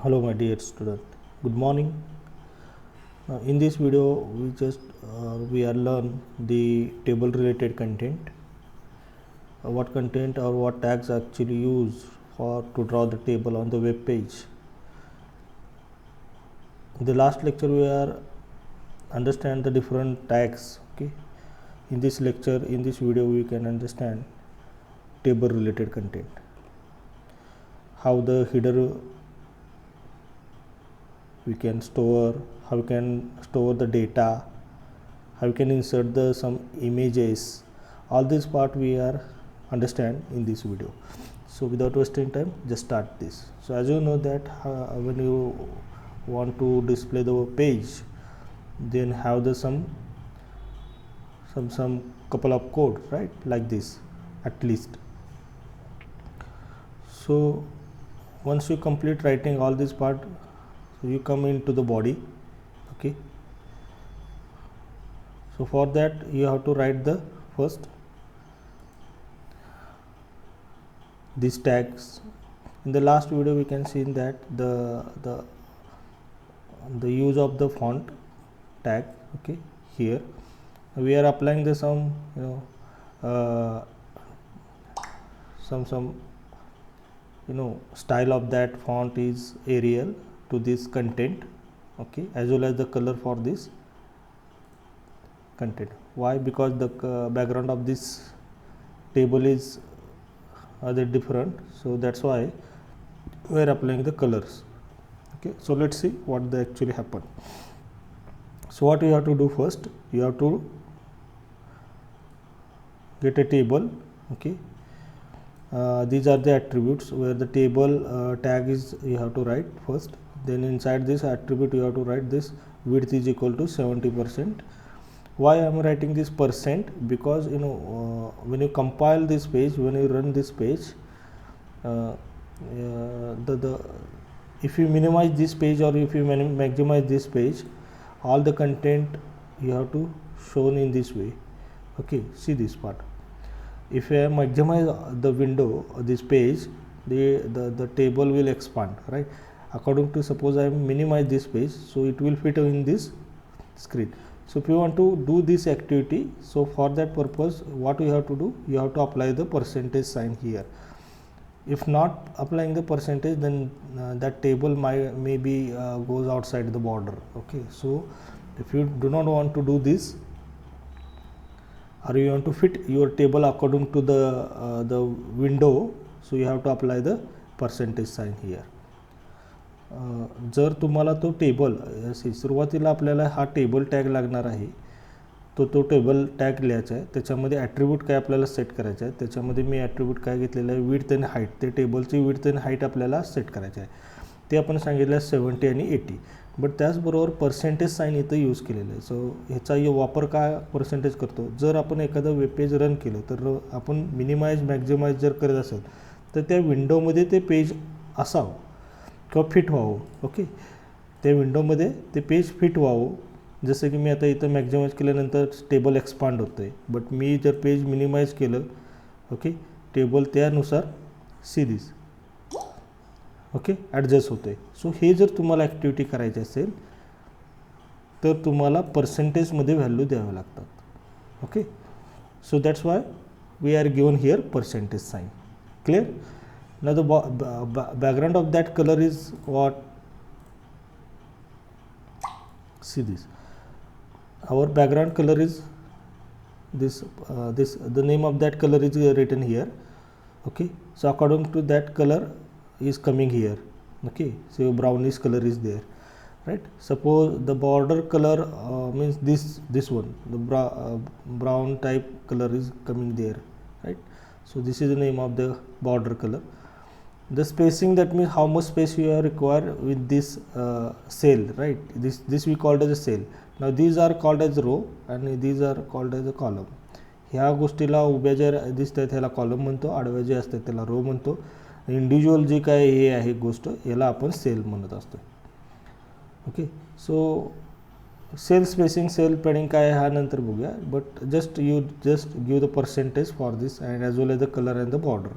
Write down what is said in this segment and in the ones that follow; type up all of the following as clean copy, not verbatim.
Hello my dear student, good morning. In this video we are learn the table related content, what content or what tags actually use for to draw the table on the web page. In the last lecture we are understand the different tags. Okay, in this video we can understand table related content, how the header we can store, how we can store the data, how we can insert the some images. All this part we are understand in this video. So without wasting time, just start this. So as you know that when you want to display the page, then have the some couple of code, right, like this at least. So once you complete writing all this part, so you come into the body. Okay, so for that you have to write the first these tags. In the last video we can see that the use of the font tag. Okay, here we are applying the some style of that font is Arial to this content. Okay, as well as the color for this content. Why? Because the background of this table is different, so that's why we are applying the colors. Okay, so let's see what they actually happen. So what you have to do first, you have to get a table. Okay, these are the attributes where the table tag is you have to write first. Then inside this attribute you have to write this width is equal to 70%. Why I am writing this percent? Because when you compile this page, when you run this page, if you minimize this page or if you maximize this page, all the content you have to shown in this way. Okay, see this part. If I maximize the window this page, the table will expand, right? According to, suppose I minimize this page, so it will fit in this screen. So if you want to do this activity, so for that purpose what you have to do, you have to apply the percentage sign here. If not applying the percentage, then that table maybe goes outside the border. Okay, so if you do not want to do this, or you want to fit your table according to the window, so you have to apply the percentage sign here. जर तुम्हाला तो table सुरुवातीला आपल्याला हा table tag लागणार आहे, तो table tag लिहायचा आहे. त्याच्यामध्ये ॲट्रिब्यूट काय आपल्याला सेट करायचं आहे. त्याच्यामध्ये मी ॲट्रिब्यूट काय घेतलेलं आहे, विड्थ आणि हाईट. ते टेबलची विड्थ आणि हाईट आपल्याला सेट करायचे आहे. ते आपण सांगितलं आहे 70 आणि 80. बट त्याचबरोबर पर्सेंटेज साईन इथं यूज केलेलं आहे. सो ह्याचा वापर काय पर्सेंटेज करतो, जर आपण एखादं वेब पेज रन केलं तर आपण मिनिमाइज मॅक्झिमाइज जर करत असेल तर त्या विंडोमध्ये ते पेज असावं किंवा फिट व्हावं. ओके, त्या विंडोमध्ये ते पेज फिट व्हावं. जसं की मी आता इथं मॅक्झिमाइज केल्यानंतर टेबल एक्सपांड होतं आहे, बट मी जर पेज मिनिमाइज केलं, ओके, टेबल त्यानुसार सिरीज ओके ॲडजस्ट होतं आहे. सो हे जर तुम्हाला ॲक्टिव्हिटी करायची असेल तर तुम्हाला पर्सेंटेजमध्ये व्हॅल्यू द्याव्या लागतात. Okay, so that's why we are given here percentage sign. Clear? Now the background of that color is what? See this. Our background color is this. The name of that color is written here. Okay. So according to that color is coming here. Okay. So brownish color is there, right? Suppose the border color means this one. The brown type color is coming there, right? So this is the name of the border color. The spacing, that means how much space you are required with this cell, right? This we called as a cell. Now these are called as row and these are called as a column. ह्या गोष्टीला उभ्या ज्या दिसतात ह्याला column म्हणतो, आडव्या जे असतात त्याला रो म्हणतो. इंडिव्हिज्युअल जी काय हे आहे गोष्ट याला आपण सेल म्हणत असतो. Okay, so cell spacing, cell padding काय हा नंतर बघूया. But just give the percentage for this and as well as the colour and the border.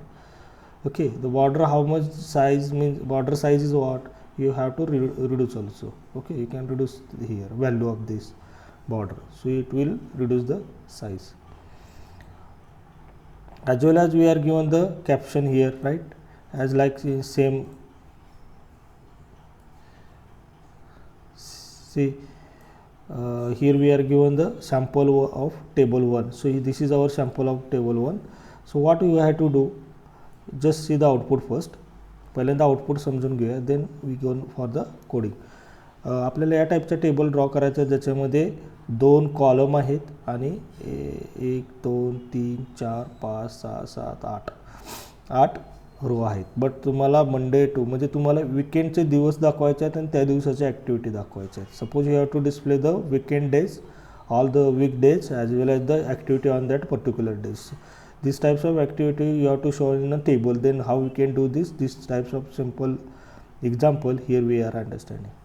Okay, the border, how much size means border size is what? you have to reduce also. Okay, you can reduce here value of this border, so it will reduce the size. As well as we are given the caption here, right, as like same. See, here we are given the sample of table 1. So this is our sample of table 1. So what you have to do, just see the output first. पहिल्यांदा output समजून घेऊया, then we go for the coding. आपल्याला या टाईपचा table draw करायचा आहे ज्याच्यामध्ये 2 column आहेत आणि 1 2 3 4 5 6 7 8 रो आहेत. बट तुम्हाला मंडे टू म्हणजे तुम्हाला विकेंडचे दिवस दाखवायचे आहेत आणि त्या दिवसाची ॲक्टिव्हिटी दाखवायची आहेत. Suppose you have to display the weekend days, all the week days as well as the activity on that particular days. These types of activity you have to show in a table. Then how we can do this? These types of simple example here we are understanding,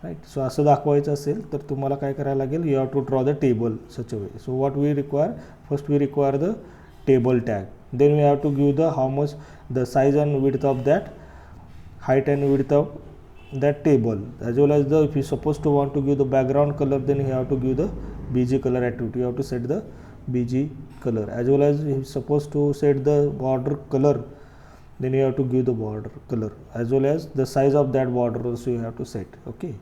right? So असं दाखवायचं असेल तर तुम्हाला काय करायला लागेल, you have to draw the table such a way. So what we require, first we require the table tag. Then we have to give the how much the size and width of that, height and width of that table, as well as the if you supposed to want to give the background color, then you have to give the bg color activity. You have to set the bg color, as well as if supposed to set the border color, then you have to give the border color, as well as the size of that border also you have to set. Okay,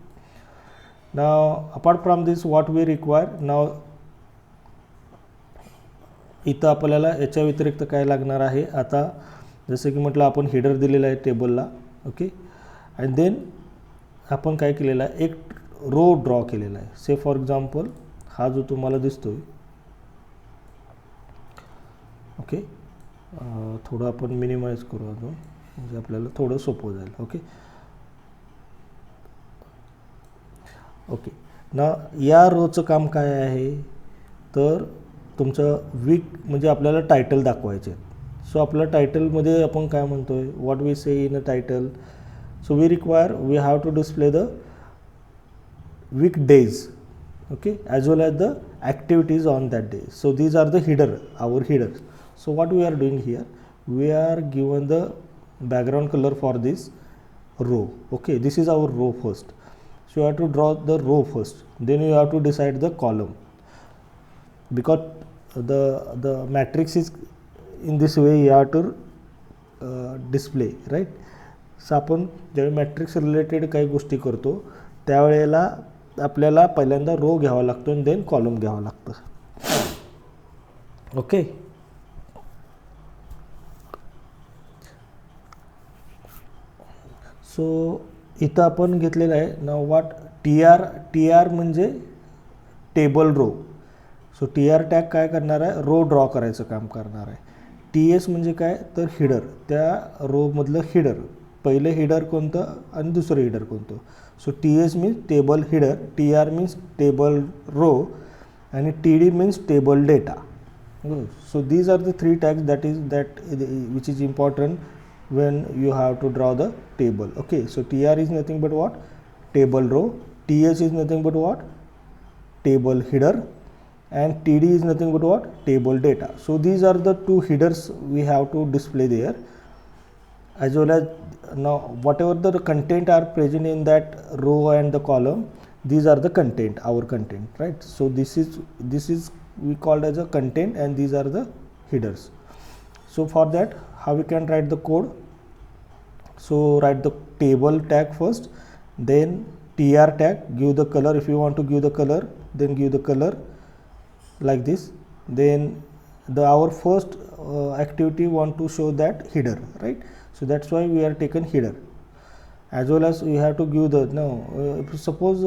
now apart from this what we require now, इथं आपल्याला याच्या व्यतिरिक्त काय लागणार आहे, आता जसं की म्हटलं आपण हेडर दिलेला आहे टेबलला. ओके, आणि देन आपण काय केलेलं आहे, एक रो ड्रॉ केलेला आहे. से फॉर एक्झाम्पल हा जो तुम्हाला दिसतोय, ओके, थोडं आपण मिनिमाइज करू अजून म्हणजे आपल्याला थोडं सोपं जाईल. ओके ओके, ना या रोचं काम काय आहे तर तुमचं वीक म्हणजे आपल्याला टायटल दाखवायचे आहेत. सो आपलं टायटलमध्ये आपण काय म्हणतो आहे, what we say in a title. So we require we have to display the week days, okay, as well as the activities on that day. So these are the header, our headers. So what we are doing here, we are given the background color for this row. Okay, this is our row first. So you have to draw the row first, then you have to decide the column, because the matrix is in this way you have to display, right. So आपण जेव्हा matrix related काही गोष्टी करतो त्यावेळेला आपल्याला पहिल्यांदा row घ्यावा लागतो आणि देन कॉलम घ्यावा लागतं. ओके, सो इथं आपण घेतलेलं आहे ना व्हॉट टी आर म्हणजे table row. So T R tag काय करणार आहे, रो ड्रॉ करायचं काम करणार आहे. टी एस म्हणजे काय तर हिडर, त्या रोमधलं हिडर, पहिलं हिडर कोणतं आणि दुसरं हिडर कोणतं. So T S means table header, T R means table row आणि T D means table data. So these are the 3 tags that which is important when you have to draw the table. Okay, so TR is nothing but what, table row, TH is nothing but what, table header, and TD is nothing but what, table data. So these are the 2 headers we have to display there, as well as now whatever the content are present in that row and the column, these are the content, our content, right. So this is we called as a content and these are the headers. So for that how we can write the code. So write the table tag first, then tr tag, give the color, if you want to give the color then give the color like this. Then our first activity want to show that header, right. So that's why we are taken header, as well as we have to give the if suppose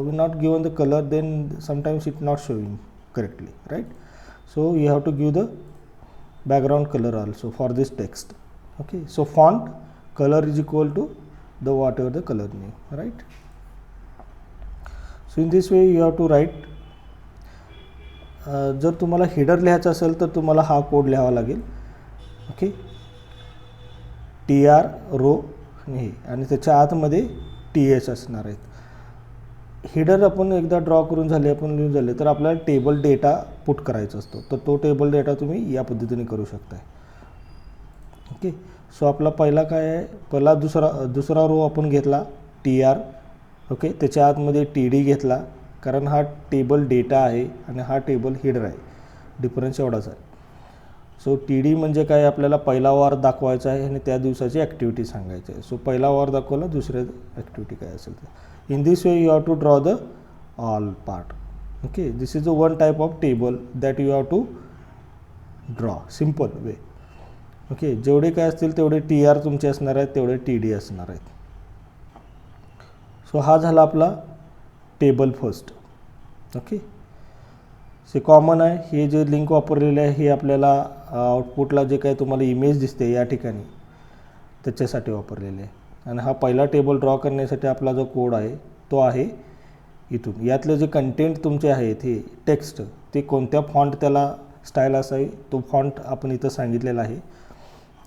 we not given the color, then sometimes it not showing correctly, right. So you have to give the background color also for this text. Okay, so font color is equal to the whatever the color name, right. So in this way you have to write. जर तुम्हाला header लिहायचं असेल तर तुम्हाला हा code लिहावा लागेल. Okay, T R row आणि त्याच्या आतमध्ये टी एच असणार आहेत. हेडर आपण एकदा ड्रॉ करून झाले, आपण लिहून झाले तर आपल्याला टेबल डेटा पुट करायचा असतो, तर तो टेबल डेटा तुम्ही या पद्धतीने करू शकताय. ओके, सो आपला पहिला काय आहे, पहिला दुसरा रो आपण घेतला TR, ओके. त्याच्या आतमध्ये TD घेतला, कारण हा टेबल डेटा आहे आणि हा टेबल हेडर आहे, डिफरन्स एवढाच आहे. सो TD म्हणजे काय, आपल्याला पहिला वार दाखवायचा आहे आणि त्या दिवसाची ॲक्टिव्हिटी सांगायची आहे. सो पहिला वार दाखवला, दुसऱ्या ॲक्टिव्हिटी काय असेल तर. In this way you have to draw the all part. Okay, this is the one type of table that you have to draw, simple way. Okay, जेवढे काय असतील तेवढे TR तुमचे असणार आहेत, तेवढे TD असणार आहेत. सो हा झाला आपला टेबल फर्स्ट. ओके, हे कॉमन आहे. हे जे लिंक वापरलेले आहे हे आपल्याला आउटपुटला जे काही तुम्हाला इमेज दिसते या ठिकाणी त्याच्यासाठी वापरलेले आहे. आणि हा पहिला टेबल ड्रॉ करण्यासाठी आपला जो कोड आहे तो आहे इथून. यातले जे कंटेंट तुमचे आहेत हे टेक्स्ट, ते कोणत्या फॉन्ट त्याला स्टाईल असावी तो फॉन्ट आपण इथं सांगितलेला आहे.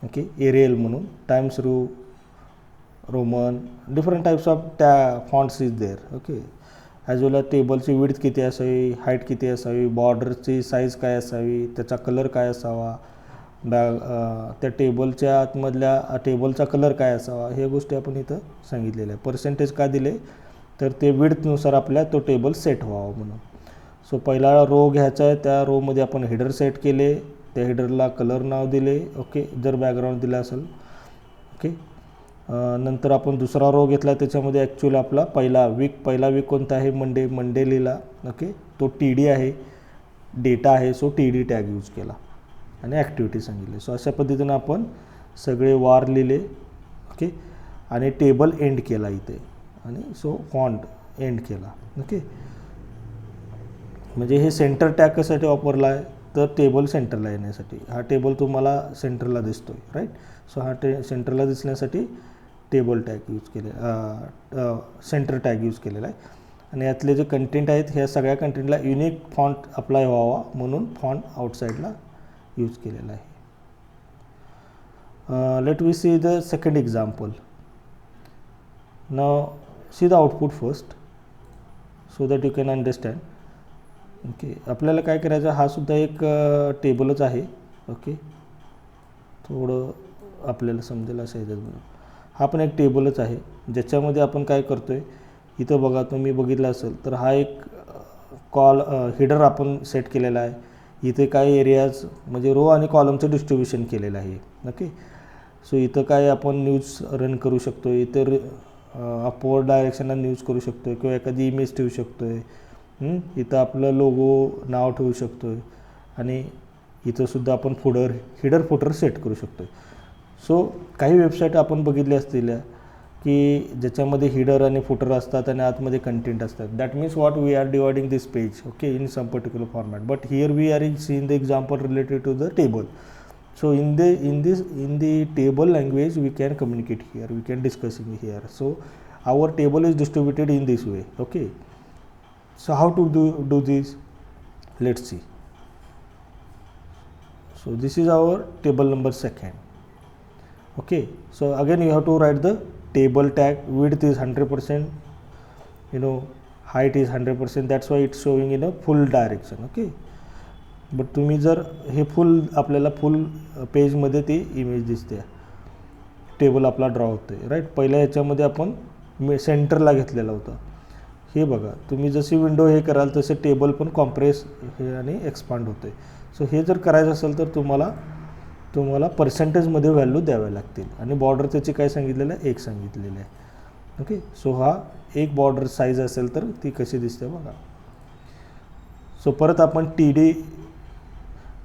ओके, एरियल म्हणून, Times New Roman, different types of fonts is there. Okay, as well टेबलची विड्थ किती असावी, हाईट किती असावी, बॉर्डरची साईज काय असावी, त्याचा कलर काय असावा, त्या टेबलच्या आतमधल्या टेबलचा कलर काय असावा, हे गोष्टी आपण इथं सांगितलेल्या आहे. पर्सेंटेज का दिले तर ते विड्थनुसार आपल्या तो टेबल सेट व्हावा म्हणून. सो पहिला रो घ्यायचा आहे, त्या रोमध्ये आपण हेडर सेट केले, त्या हेडरला कलर नाव दिले. ओके, जर बॅकग्राऊंड दिला असेल. ओके, नंतर आपण दुसरा रो घेतला, त्याच्यामध्ये ॲक्च्युअली आपला पहिला वीक कोणता आहे, मंडे लिहिला. ओके, तो TD आहे, डेटा आहे, सो TD टॅग यूज केला आणि ॲक्टिव्हिटी सांगितली. सो अशा पद्धतीनं आपण सगळे वार लिहिले. ओके, आणि टेबल एंड केला इथे, आणि सो फॉन्ट एंड केला. ओके, म्हणजे हे सेंटर टॅग कशासाठी वापरला आहे तर टेबल सेंटरला येण्यासाठी. हा टेबल तुम्हाला सेंटरला दिसतोय, राईट. सो हा सेंटरला दिसण्यासाठी टेबल टॅग यूज केले, सेंटर टॅग यूज केलेला आहे. आणि यातले जे कंटेंट आहेत ह्या सगळ्या कंटेंटला युनिक फॉन्ट अप्लाय व्हावा म्हणून फॉन्ट आउटसाईडला यूज केलेला आहे. Let we see the second example. Now see the output first so that you can understand. Okay, आपल्याला काय करायचं, हा सुद्धा एक टेबलच आहे. ओके, थोडं आपल्याला समजेल असं ह्याच्यात. हा पण एक टेबलच आहे ज्याच्यामध्ये आपण काय करतो आहे, इथं बघा तुम्ही बघितलं असेल तर हा एक हेडर आपण सेट केलेला आहे. इथे काय एरियाज म्हणजे रो आणि कॉलमचं डिस्ट्रीब्युशन केलेलं आहे. ओके, सो इथं काय आपण न्यूज रन करू शकतो, इतर अपवर्ड डायरेक्शनला न्यूज करू शकतो किंवा एखादी इमेज ठेवू शकतो आहे. इथं आपलं लोगो नाव ठेवू शकतो आहे आणि इथंसुद्धा आपण हेडर फुटर सेट करू शकतो. सो काही वेबसाईट आपण बघितल्या असतील की ज्याच्यामध्ये हेडर आणि फुटर असतात आणि आतमध्ये कंटेंट असतात. That means what we are dividing this page, okay, in some particular format. But here we are seeing the example related to the table. So in the table language we can communicate here, we can discussing here. So our table is distributed in this way. Okay, so how to do this, let's see. So this is our table number second. Okay, so again you have to write the table tag. Width is 100%, height is 100%, that's why it's showing in a full direction. Okay, but तुम्ही जर हे आपल्याला फुल पेजमध्ये ती image दिसते, table आपला draw होतो आहे, right. पहिल्या ह्याच्यामध्ये आपण सेंटरला घेतलेला होता. हे बघा, तुम्ही जशी विंडो हे कराल तसे टेबल पण कॉम्प्रेस हे आणि एक्सपांड होते. सो हे जर करायचं असेल तर तुम्हाला पर्सेंटेजमध्ये व्हॅल्यू द्याव्या लागतील आणि बॉर्डर त्याची काय सांगितलेलं आहे, 1 सांगितलेलं आहे. ओके, सो हा एक बॉर्डर साईज असेल तर ती कशी दिसते बघा. सो परत आपण TD,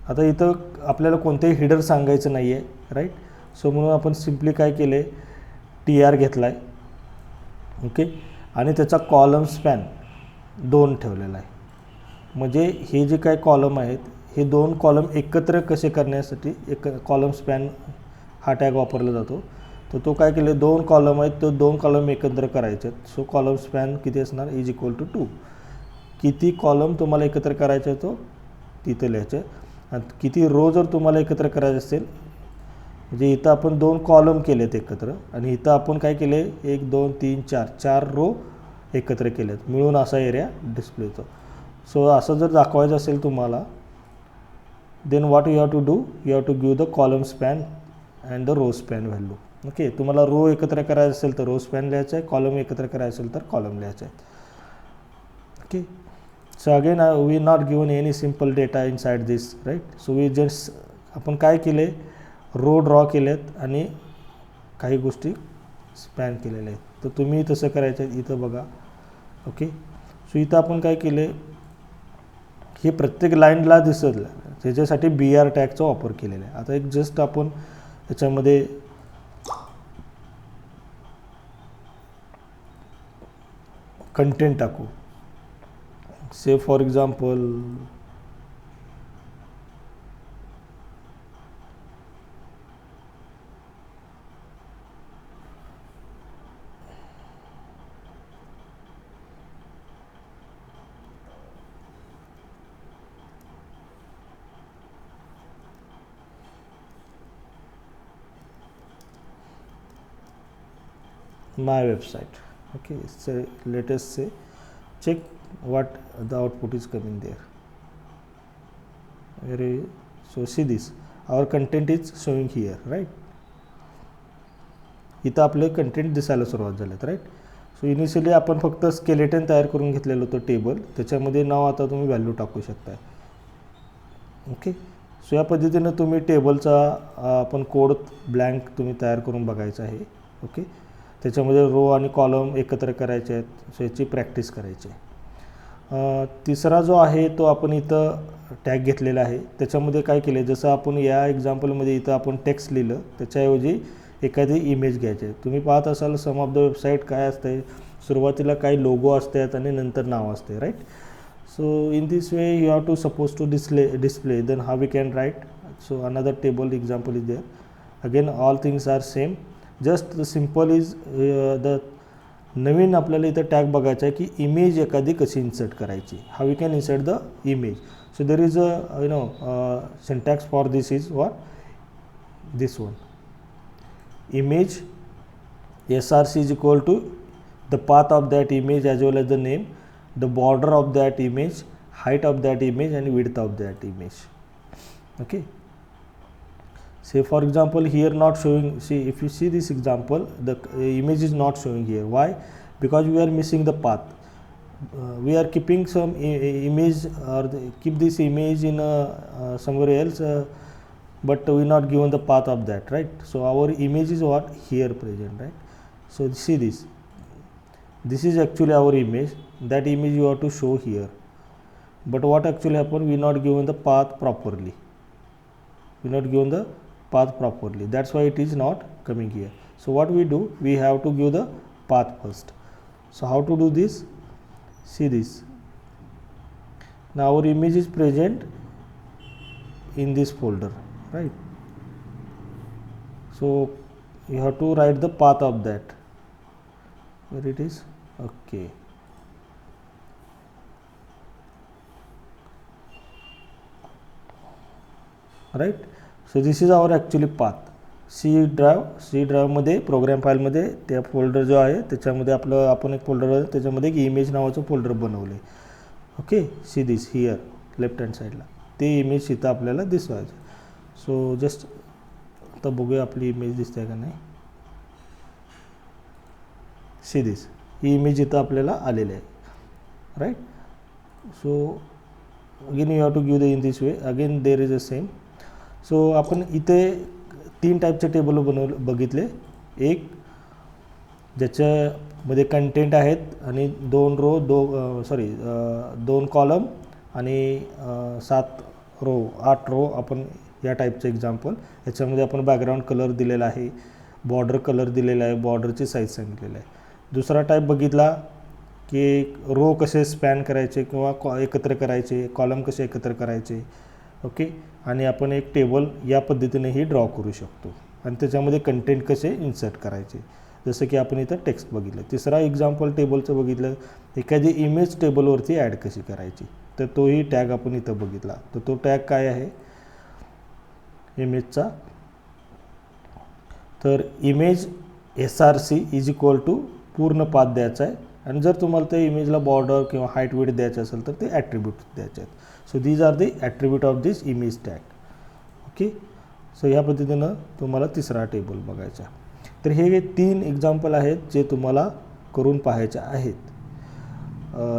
आता इथं आपल्याला कोणतेही हेडर सांगायचं नाही आहे, राईट. सो म्हणून आपण सिम्पली काय केले, TR घेतला आहे. ओके, आणि त्याचा कॉलम स्पॅन 2 ठेवलेला आहे. म्हणजे हे जे काय कॉलम आहेत हे 2 कॉलम एकत्र कसे करण्यासाठी एक कॉलम स्पॅन हा टॅग वापरला जातो. तर तो काय केले, 2 कॉलम आहेत, तो 2 कॉलम एकत्र करायचे आहेत. सो कॉलम स्पॅन किती असणार, इज इक्वल टू 2. किती कॉलम तुम्हाला एकत्र करायचा आहे तो तिथे लिहायचं. आणि किती रो जर तुम्हाला एकत्र करायचे असेल, म्हणजे इथं आपण 2 कॉलम केलेत एकत्र आणि इथं आपण काय केले, 1 2 3 4 रो एकत्र केलेत, मिळून असा एरिया डिस्प्ले होतो. सो असं जर दाखवायचं असेल तुम्हाला, then what you have to do, you have to give the column span and the row span value. Okay, तुम्हाला रो एकत्र करायचं असेल तर रो स्पॅन लिहायचं आहे, कॉलम एकत्र करायचं असेल तर कॉलम लिहायचं आहे. Okay, so again we not given any simple data inside this, right. So we just आपण काय केले, रो ड्रॉ केलेत आणि काही गोष्टी स्पॅन केलेल्या आहेत. तर तुम्ही तसं करायचं आहे. इथं बघा. ओके, सो इथं आपण काय केले, हे प्रत्येक लाईनला दिसत त्याच्यासाठी BR टॅगचा वापर केलेला आहे. आता एक जस्ट आपण याच्यामध्ये कंटेंट टाकू. Say for example my website. Okay, so let us say check what the output is coming there. So see this, our content is showing here, right. इथं आपले कंटेंट दिसायला सुरुवात झालेत, राईट. सो इनिशियली आपण फक्त skeleton तयार करून घेतलेलं होतं टेबल, त्याच्यामध्ये नाव आता तुम्ही व्हॅल्यू टाकू शकताय. ओके, सो या पद्धतीनं तुम्ही टेबलचा आपण कोड ब्लँक तुम्ही तयार करून बघायचा आहे. ओके, त्याच्यामध्ये रो आणि कॉलम एकत्र करायचे आहेत. सो याची प्रॅक्टिस करायची आहे. तिसरा जो आहे तो आपण इथं टॅग घेतलेला आहे. त्याच्यामध्ये काय केले, जसं आपण या एक्झाम्पलमध्ये इथं आपण टेक्स्ट लिहिलं, त्याच्याऐवजी एखादी इमेज घ्यायची आहे. तुम्ही पाहत असाल सम ऑफ द वेबसाईट काय असते, सुरुवातीला काही लोगो असतात आणि नंतर नाव असते, right. So in this way you have to suppose to display then how we can right. So another table example is there. Again all things are same, just the simple is the नवीन आपल्याला इथं tag बघायचं आहे की image एखादी कशी insert करायची, how we can insert the image. So there is a syntax for this is what this one. Image src is equal to the path of that image as well as the name, the border of that image, height of that image and width of that image. Okay, say for example here not showing, see if you see this example, the image is not showing here. Why? Because we are missing the path. We are keeping some image or keep this image in somewhere else, but we not given the path of that, right. So our image is what here present, right. So see this is actually our image, that image you have to show here, but what actually happened, we not given the path properly, that's why it is not coming here. So what we do, we have to give the path first. So how to do this, see this, now our image is present in this folder, right. So you have to write the path of that, where it is. Okay, right. So this is our actually path. C ड्राईव्हमध्ये program फाईलमध्ये त्या folder जो आहे त्याच्यामध्ये आपण एक folder त्याच्यामध्ये एक इमेज नावाचं फोल्डर बनवले. Okay, see this here left hand साईडला ते इमेज इथं आपल्याला दिसवायचं. सो जस्ट आता बघूया आपली इमेज दिसते का नाही. सी दिस, ही इमेज इथं आपल्याला आलेली आहे, right. So again you have to give the in this way, again there is a same. So आपण इथे 3 टाईपचे टेबल बघितले. एक ज्याच्यामध्ये कंटेंट आहेत आणि 2 रो 2 कॉलम आणि 7 रो 8 रो आपण या टाईपचं एक्झाम्पल. याच्यामध्ये आपण बॅकग्राऊंड कलर दिलेला आहे, बॉर्डर कलर दिलेला आहे, बॉर्डरची साईज सांगितलेली आहे. दुसरा टाईप बघितला की रो कसे स्पॅन करायचे किंवा एकत्र करायचे, कॉलम कसे एकत्र करायचे. ओके, आणि आपण एक टेबल या पद्धतीनेही ड्रॉ करू शकतो आणि त्याच्यामध्ये कंटेंट कसे इन्सर्ट करायचे, जसं की आपण इथं टेक्स्ट बघितलं. तिसरा एक्झाम्पल टेबलचं बघितलं, एखादी इमेज टेबलवरती ॲड कशी करायची, तर तोही टॅग आपण इथं बघितला. तर तो टॅग काय आहे इमेजचा, तर image SRC is equal to पूर्ण पाथ द्यायचा आहे. आणि जर तुम्हाला त्या इमेजला बॉर्डर किंवा हाईट विड्थ द्यायचं असेल तर ते ॲट्रिब्यूट द्यायचे आहेत. So these are the attribute of this image tag. Okay, so या पद्धतीनं तुम्हाला तिसरा टेबल बघायचा. तर हे 3 एक्झाम्पल आहेत जे तुम्हाला करून पाहायचे आहेत.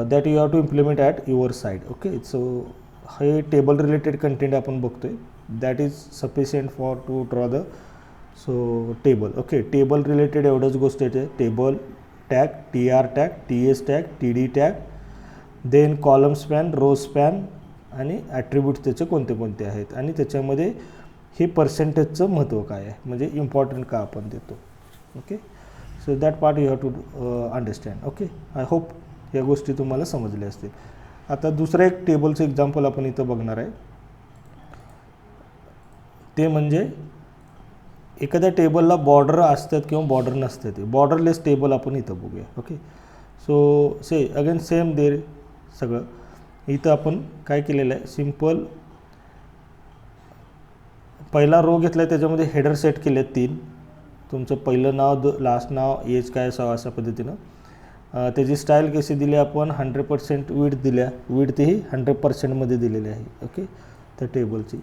That you have to implement at your side. Okay, so हे टेबल रिलेटेड कंटेंट आपण बघतोय. That is sufficient for to draw the table. Okay, table related एवढंच गोष्ट येते. Table tag, TR tag, TS tag, TD tag, then column span, row span आणि attributes त्याचे कोणते कोणते आहेत आणि त्याच्यामध्ये हे पर्सेंटेजचं महत्त्व काय आहे, म्हणजे इम्पॉर्टंट का आपण देतो. Okay, so that part you have to understand. Okay, I hope या गोष्टी तुम्हाला समजल्या असतील. आता दुसरं एक टेबलचं एक्झाम्पल आपण इथं बघणार आहे. ते म्हणजे एखाद्या टेबलला बॉर्डर असतात किंवा बॉर्डर नसतात. ते बॉर्डरलेस टेबल आपण इथं बघूया. ओके, सो अगेन सेम देर सगळं इथं आपण काय केलेलं आहे, सिम्पल पहिला रो घेतला आहे, त्याच्यामध्ये हेडर सेट केले आहेत 3. तुमचं पहिलं नाव, लास्ट नाव, एज काय असावं अशा पद्धतीनं. त्याची स्टाईल कशी दिली आपण, 100% विड्थ दिल्या. विड्थ ही 100%मध्ये दिलेली आहे. ओके, त्या टेबलची.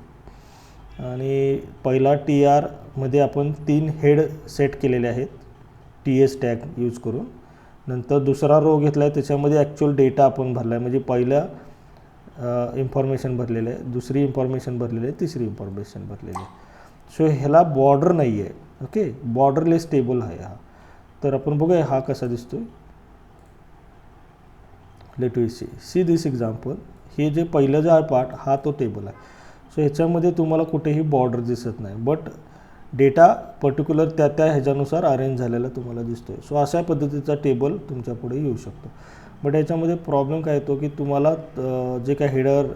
आणि पहिला TRमध्ये आपण 3 हेड सेट केलेले आहेत TS टॅग यूज करून. नंतर दुसरा रो घेतला आहे, त्याच्यामध्ये ॲक्च्युअल डेटा आपण भरला आहे, म्हणजे पहिलं इन्फॉर्मेशन भरलेलं आहे, दुसरी इन्फॉर्मेशन भरलेली आहे, तिसरी इन्फॉर्मेशन भरलेली आहे. सो ह्याला बॉर्डर नाही आहे. ओके, बॉर्डरलेस टेबल आहे हा. तर आपण बघूया हा कसा दिसतो. Let we see this example. हे जे पहिलं जे आहे पार्ट हा तो टेबल आहे. सो ह्याच्यामध्ये तुम्हाला कुठेही बॉर्डर दिसत नाही, बट डेटा पर्टिक्युलर त्या ह्याच्यानुसार अरेंज झालेला तुम्हाला दिसतो आहे. सो अशा पद्धतीचा टेबल तुमच्या पुढे येऊ शकतो. बट याच्यामध्ये प्रॉब्लेम काय येतो की तुम्हाला जे काय हेडर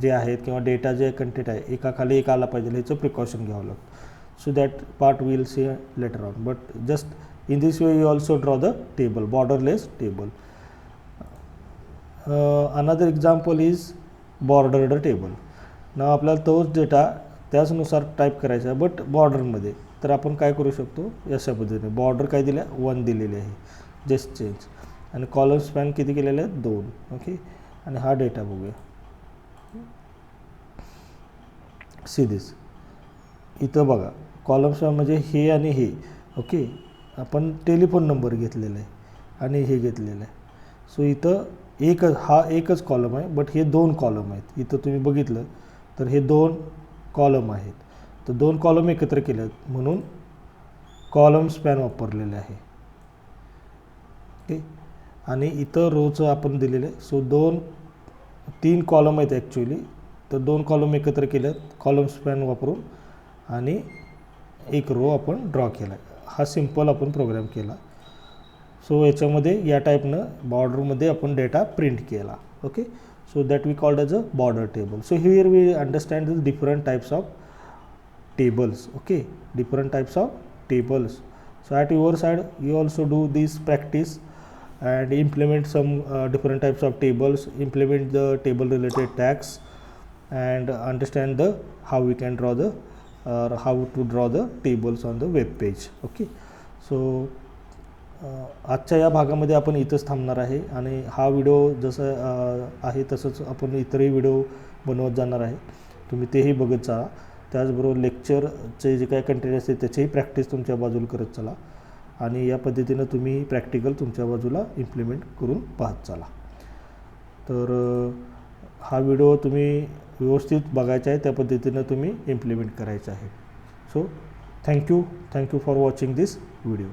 जे आहेत किंवा डेटा जे कंटेंट आहे एकाखाली एक आला पाहिजे, ह्याचं प्रिकॉशन घ्यावं लागतं. So that part will see later on. But just in this way you also draw the table, borderless table. Another example is bordered table. ना आपल्याला तोच डेटा त्याचनुसार टाईप करायचा आहे बट बॉर्डरमध्ये. तर आपण काय करू शकतो, अशा पद्धतीने बॉर्डर काय दिल्या 1 दिलेली आहे, जस्ट चेंज. आणि कॉलम स्पॅन किती केलेले आहेत 2. ओके, आणि हा डेटा बघूया. सी दिस इथं बघा, कॉलम स्पॅन म्हणजे हे आणि हे. ओके, आपण टेलिफोन नंबर घेतलेला आहे आणि हे घेतलेलं आहे. सो इथं एकच कॉलम आहे, बट हे 2 कॉलम आहेत. इथं तुम्ही बघितलं तर हे 2 कॉलम आहेत. तर 2 कॉलम एकत्र केले आहेत म्हणून कॉलम स्पॅन वापरलेले आहे. ओके, आणि इथं रोचं आपण दिलेलं आहे. सो 3 कॉलम आहेत ॲक्च्युली. तर 2 कॉलम एकत्र केले आहेत कॉलम स्पॅन वापरून आणि एक रो आपण ड्रॉ केला आहे. हा सिम्पल आपण प्रोग्राम केला. सो याच्यामध्ये या टाईपनं बॉर्डरमध्ये आपण डेटा प्रिंट केला. Okay, so that we called as a border table. So here we understand the different types of tables. Okay, different types of tables. So at your side you also do this practice and implement some different types of tables, implement the table related tags and understand the how we can draw the how to draw the tables on the web page. Okay, so आजच्या या भागामध्ये आपण इथंच थांबणार आहे आणि हा video जसं आहे तसंच आपण इतरही व्हिडिओ बनवत जाणार आहे. तुम्ही तेही बघत जा. त्याचबरोबर लेक्चरचे जे काही कंटेंट असते त्याचीही प्रॅक्टिस तुमच्या बाजूला करत चला आणि या पद्धतीनं तुम्ही प्रॅक्टिकल तुमच्या बाजूला इम्प्लिमेंट करून पाहत चला. तर हा व्हिडिओ तुम्ही व्यवस्थित बघायचा आहे, त्या पद्धतीनं तुम्ही इम्प्लिमेंट करायचं आहे. So thank you for watching this video.